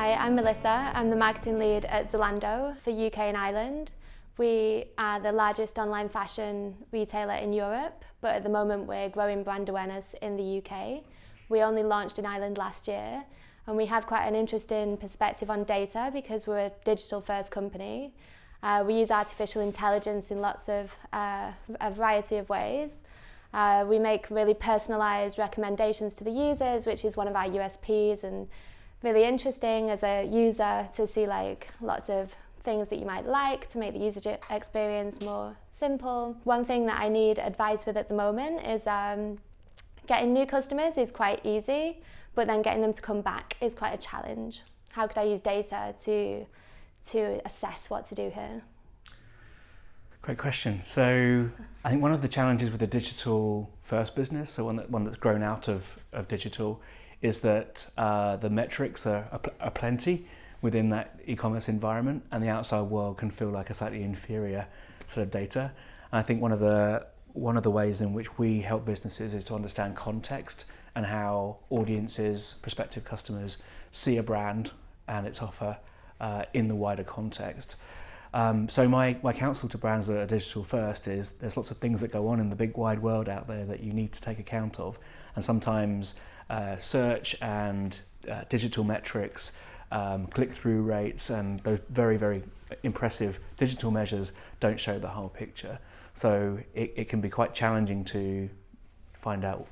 Hi, I'm Melissa. I'm the marketing lead at Zalando for UK and Ireland. We are the largest online fashion retailer in Europe, but at the moment we're growing brand awareness in the UK. We only launched in Ireland last year, and we have quite an interesting perspective on data because we're a digital first company. We use artificial intelligence in lots of a variety of ways. We make really personalised recommendations to the users, which is one of our USPs, and really interesting as a user to see like lots of things that you might like to make the user experience more simple. One thing that I need advice with at the moment is getting new customers is quite easy, but then getting them to come back is quite a challenge. How could I use data to assess what to do here? Great question. So I think one of the challenges with a digital first business, so one that's grown out of digital, is that the metrics are plenty within that e-commerce environment, and the outside world can feel like a slightly inferior sort of data. And I think one of the ways in which we help businesses is to understand context and how audiences, prospective customers, see a brand and its offer in the wider context. So my counsel to brands that are digital first is there's lots of things that go on in the big wide world out there that you need to take account of, and sometimes search and digital metrics, click-through rates, and those very, very impressive digital measures don't show the whole picture. So it can be quite challenging to find out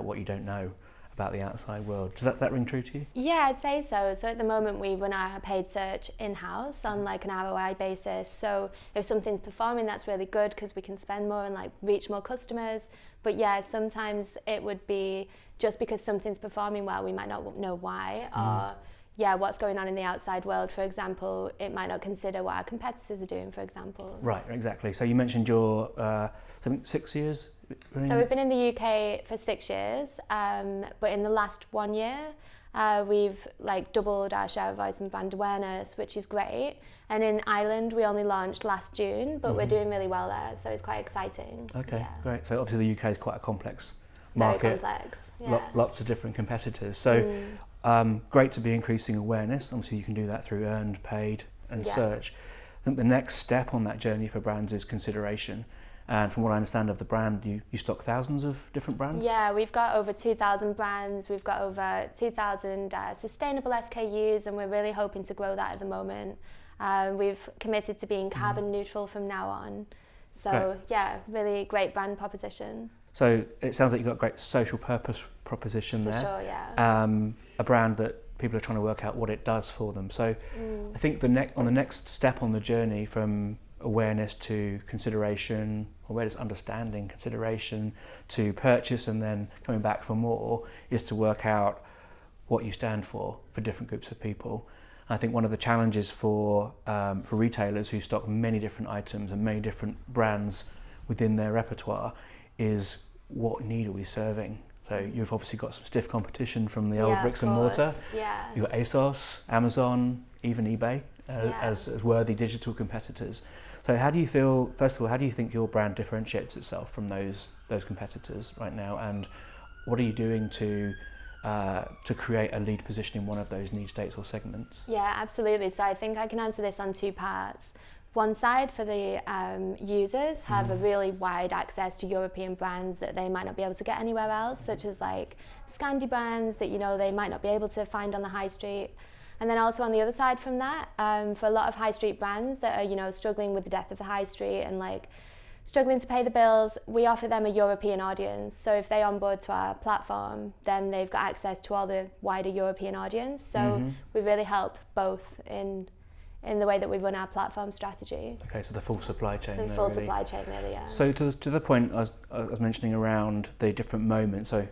what you don't know about the outside world. Does that ring true to you? Yeah, I'd say so. So at the moment we run our paid search in-house on like an ROI basis. So if something's performing, that's really good because we can spend more and like reach more customers. But yeah, sometimes it would be just because something's performing well, we might not know why, or what's going on in the outside world. For example, it might not consider what our competitors are doing, for example. Right, exactly. So you mentioned your 6 years? So we've been in the UK for 6 years, but in the last 1 year, we've like doubled our share of voice and brand awareness, which is great. And in Ireland, we only launched last June, but we're doing really well there, so it's quite exciting. Okay, great. So obviously the UK is quite a complex market. Very complex, yeah. Lots of different competitors. So great to be increasing awareness. Obviously you can do that through earned, paid and search. I think the next step on that journey for brands is consideration. And from what I understand of the brand, you stock thousands of different brands? Yeah, we've got over 2,000 brands, we've got over 2,000 sustainable SKUs, and we're really hoping to grow that at the moment. We've committed to being carbon neutral from now on. So yeah, really great brand proposition. So it sounds like you've got a great social purpose proposition there. For sure, yeah. A brand that people are trying to work out what it does for them. So I think the next step on the journey from awareness to consideration, awareness, understanding, consideration to purchase, and then coming back for more, is to work out what you stand for different groups of people. And I think one of the challenges for retailers who stock many different items and many different brands within their repertoire is what need are we serving? So you've obviously got some stiff competition from the old bricks and mortar. Yeah. You've got ASOS, Amazon, even eBay as worthy digital competitors. So how do you feel, first of all, how do you think your brand differentiates itself from those competitors right now? And what are you doing to create a lead position in one of those niche states or segments? Yeah, absolutely. So I think I can answer this on two parts. One side, for the users, have a really wide access to European brands that they might not be able to get anywhere else, such as like Scandi brands that they might not be able to find on the high street. And then also on the other side from that, for a lot of high street brands that are struggling with the death of the high street and like struggling to pay the bills, we offer them a European audience. So if they onboard to our platform, then they've got access to all the wider European audience. So we really help both in the way that we run our platform strategy. Okay, so the full supply chain. The full supply chain, really, yeah. So to the point I was mentioning around the different moments. So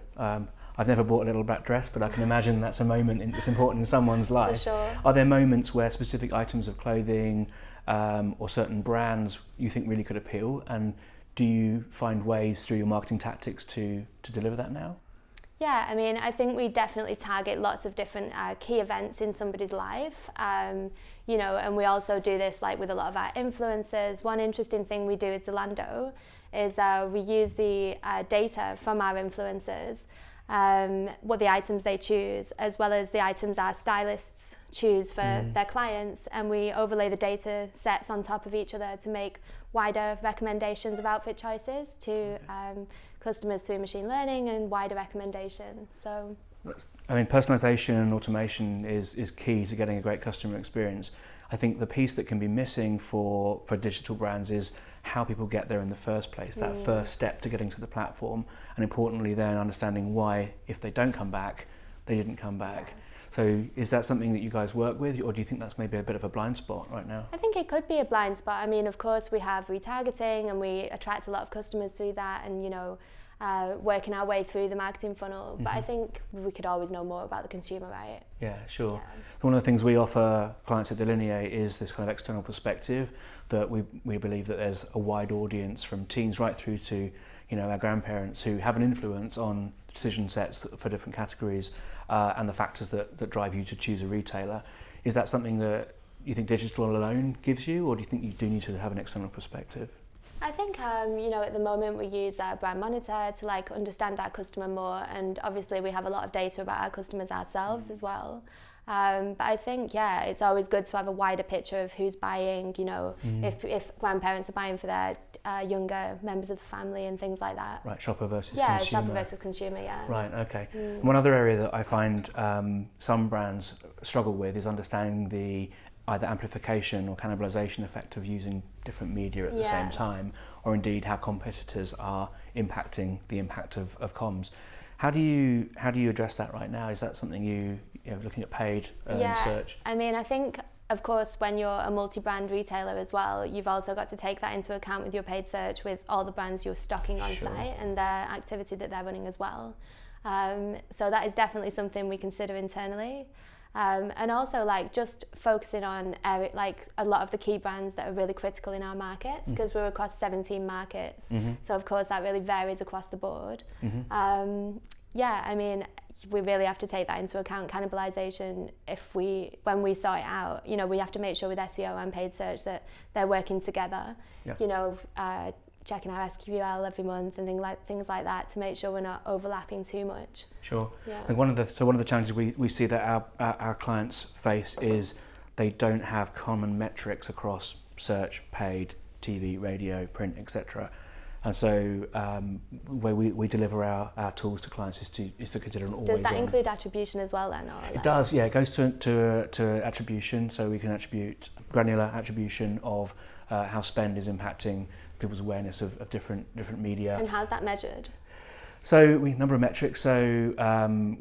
I've never bought a little black dress, but I can imagine that's a moment that's important in someone's life. For sure. Are there moments where specific items of clothing or certain brands you think really could appeal? And do you find ways through your marketing tactics to deliver that now? Yeah, I mean, I think we definitely target lots of different key events in somebody's life, and we also do this like with a lot of our influencers. One interesting thing we do at Zalando is we use the data from our influencers what the items they choose, as well as the items our stylists choose for their clients, and we overlay the data sets on top of each other to make wider recommendations of outfit choices to customers through machine learning and wider recommendations. So, I mean, personalization and automation is key to getting a great customer experience. I think the piece that can be missing for digital brands is how people get there in the first place, that first step to getting to the platform, and importantly then understanding why, if they don't come back, they didn't come back. So is that something that you guys work with, or do you think that's maybe a bit of a blind spot right now? I think it could be a blind spot. I mean, of course we have retargeting and we attract a lot of customers through that, and working our way through the marketing funnel, but I think we could always know more about the consumer, right? Yeah, sure. Yeah. One of the things we offer clients at Delineate is this kind of external perspective, that we believe that there's a wide audience from teens right through to our grandparents who have an influence on decision sets for different categories and the factors that drive you to choose a retailer. Is that something that you think digital alone gives you, or do you think you do need to have an external perspective? I think, at the moment we use our brand monitor to understand our customer more, and obviously we have a lot of data about our customers ourselves as well. But I think, it's always good to have a wider picture of who's buying, if grandparents are buying for their younger members of the family and things like that. Right, shopper versus consumer. Yeah, shopper versus consumer, yeah. Right, okay. One other area that I find some brands struggle with is understanding the either amplification or cannibalization effect of using different media at the same time, or indeed how competitors are impacting the impact of comms. How do you address that right now? Is that something you looking at paid search? I mean, I think, of course, when you're a multi-brand retailer as well, you've also got to take that into account with your paid search with all the brands you're stocking on site and their activity that they're running as well. So that is definitely something we consider internally. And also just focusing on a lot of the key brands that are really critical in our markets, because we're across 17 markets. So of course that really varies across the board. I mean, we really have to take that into account, cannibalization. When we sort it out, we have to make sure with SEO and paid search that they're working together. Checking our SQL every month and things like that to make sure we're not overlapping too much. Sure. Yeah. And one of the challenges we see that our clients face is they don't have common metrics across search, paid, TV, radio, print, etc. And so where we deliver our tools to clients is to consider an always on. Does that include attribution as well then? It does, yeah. It goes to attribution, so we can attribute granular attribution of how spend is impacting people's awareness of different media. And how's that measured? So we number of metrics. So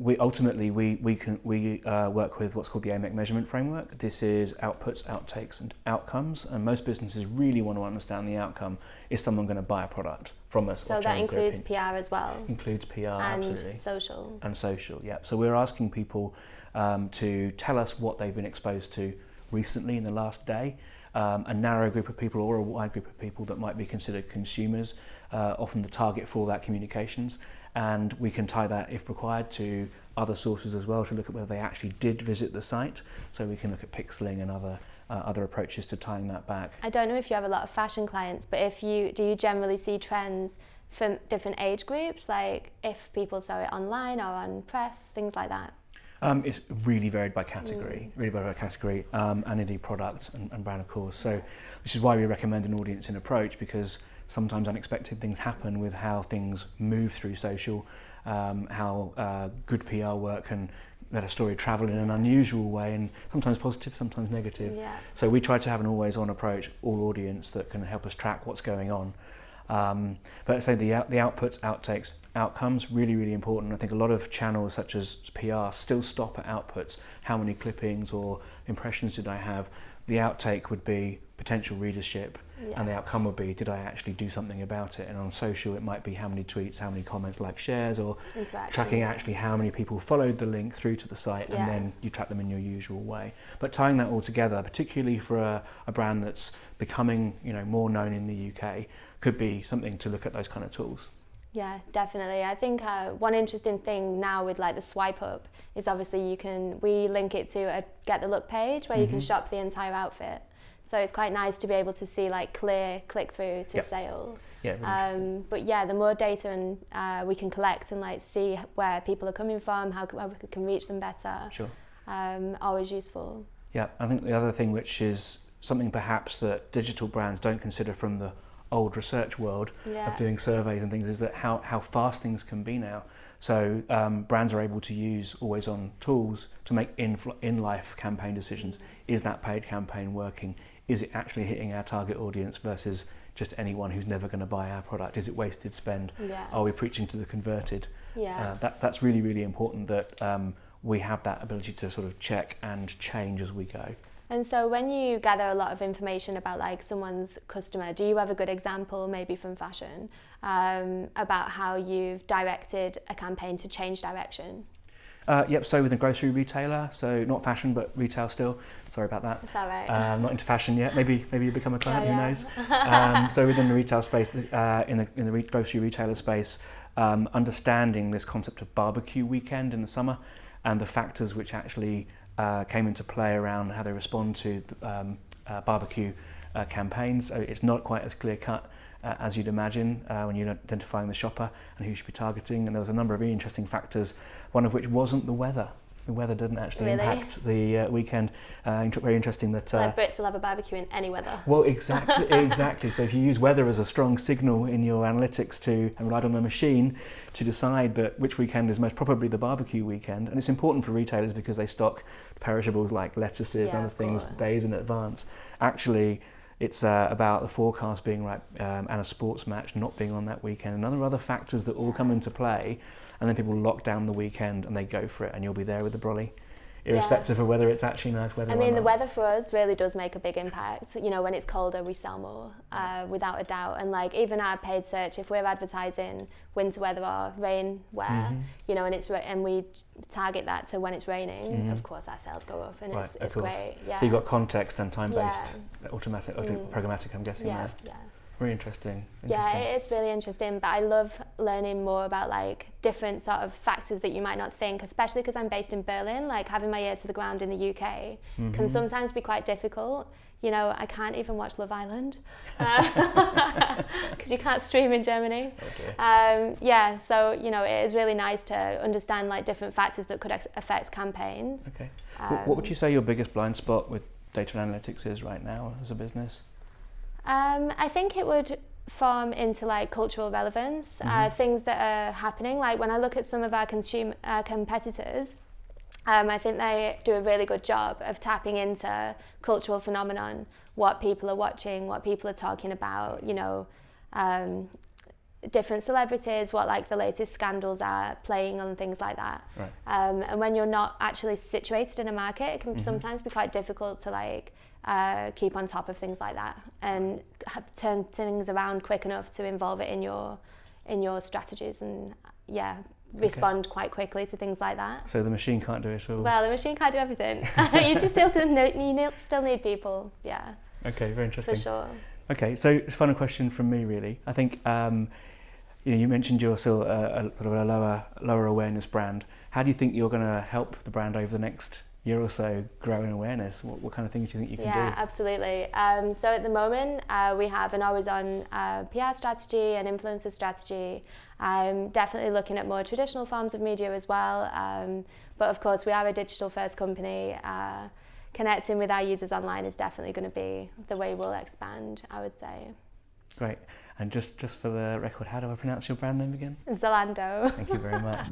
we ultimately work with what's called the AMEC measurement framework. This is outputs, outtakes, and outcomes. And most businesses really want to understand the outcome. Is someone going to buy a product from us? So that includes PR as well. Includes PR, and absolutely. Social. And social, yeah. So we're asking people to tell us what they've been exposed to recently in the last day. A narrow group of people or a wide group of people that might be considered consumers, often the target for all that communications, and we can tie that, if required, to other sources as well to look at whether they actually did visit the site. So we can look at pixeling and other approaches to tying that back. I don't know if you have a lot of fashion clients, but do you generally see trends from different age groups, like if people saw it online or on press, things like that? It's really varied by category, and indeed product and brand, of course. So this is why we recommend an audience-in approach, because sometimes unexpected things happen with how things move through social, how good PR work can let a story travel in an unusual way, and sometimes positive, sometimes negative. Yeah. So we try to have an always-on approach, all audience, that can help us track what's going on. But say the outputs, outtakes, outcomes, really, really important. I think a lot of channels such as PR still stop at outputs. How many clippings or impressions did I have? The outtake would be potential readership, and the outcome would be, did I actually do something about it? And on social, it might be how many tweets, how many comments, like, shares, or tracking actually how many people followed the link through to the site, and then you track them in your usual way. But tying that all together, particularly for a brand that's becoming more known in the UK, could be something to look at those kind of tools. Yeah, definitely. I think one interesting thing now with the swipe up is obviously we link it to a get the look page where you can shop the entire outfit. So it's quite nice to be able to see clear click through to sale. Yeah, really interesting. But yeah, the more data and we can collect and like see where people are coming from, how we can reach them better. Sure. Always useful. Yeah, I think the other thing, which is something perhaps that digital brands don't consider from the old research world of doing surveys and things, is that how fast things can be now. So brands are able to use always-on tools to make in-life campaign decisions. Is that paid campaign working? Is it actually hitting our target audience versus just anyone who's never going to buy our product? Is it wasted spend? Yeah. Are we preaching to the converted? Yeah. That's really, really important that we have that ability to sort of check and change as we go. And so when you gather a lot of information about like someone's customer, do you have a good example maybe from fashion about how you've directed a campaign to change direction? Yep, so with a grocery retailer, so not fashion but retail still. Sorry about that. Is that right? Not into fashion yet. Maybe you become a client. Yeah. Who knows? So within the retail space, in the grocery retailer space, understanding this concept of barbecue weekend in the summer and the factors which actually came into play around how they respond to barbecue campaigns. So it's not quite as clear cut as you'd imagine when you're identifying the shopper and who you should be targeting. And there was a number of really interesting factors, one of which wasn't the weather. The weather didn't actually impact the weekend. Very interesting that... like Brits will have a barbecue in any weather. Well, exactly. So if you use weather as a strong signal in your analytics and relied on a machine to decide that which weekend is most probably the barbecue weekend, and it's important for retailers because they stock perishables like lettuces and other things days in advance. Actually, it's about the forecast being right and a sports match not being on that weekend, and other factors that all come into play. And then people lock down the weekend and they go for it, and you'll be there with the brolly, irrespective of whether it's actually nice weather. I mean, or not. the weather for us really does make a big impact. You know, when it's colder, we sell more, without a doubt. And like even our paid search, if we're advertising winter weather or rain wear, you know, and we target that to when it's raining, of course our sales go up, and it's great. Yeah. So you've got context and time-based, automatic, programmatic. I'm guessing. Yeah. Very interesting. Yeah, it's really interesting, but I love learning more about like different sort of factors that you might not think, especially because I'm based in Berlin. Like having my ear to the ground in the UK can sometimes be quite difficult. You know, I can't even watch Love Island because you can't stream in Germany. Okay. So you know, it is really nice to understand like different factors that could affect campaigns. Okay. What would you say your biggest blind spot with data and analytics is right now as a business? I think it would form into like cultural relevance, things that are happening. Like when I look at some of our competitors, I think they do a really good job of tapping into cultural phenomenon, what people are watching, what people are talking about, you know, different celebrities, what like the latest scandals are playing on, things like that. Right. And when you're not actually situated in a market, it can sometimes be quite difficult to like keep on top of things like that and turn things around quick enough to involve it in your strategies and respond quite quickly to things like that. So the machine can't do it all. Well, the machine can't do everything. You just still need people. Yeah. Okay, very interesting. For sure. Okay, so final question from me really. I think you mentioned you're still a lower awareness brand. How do you think you're going to help the brand over the next year or so grow in awareness? What kind of things do you think you can do? Yeah, absolutely. So at the moment, we have an always-on PR strategy and influencer strategy. I'm definitely looking at more traditional forms of media as well. But of course, we are a digital-first company. Connecting with our users online is definitely going to be the way we'll expand, I would say. Great. And just for the record, how do I pronounce your brand name again? Zalando. Thank you very much.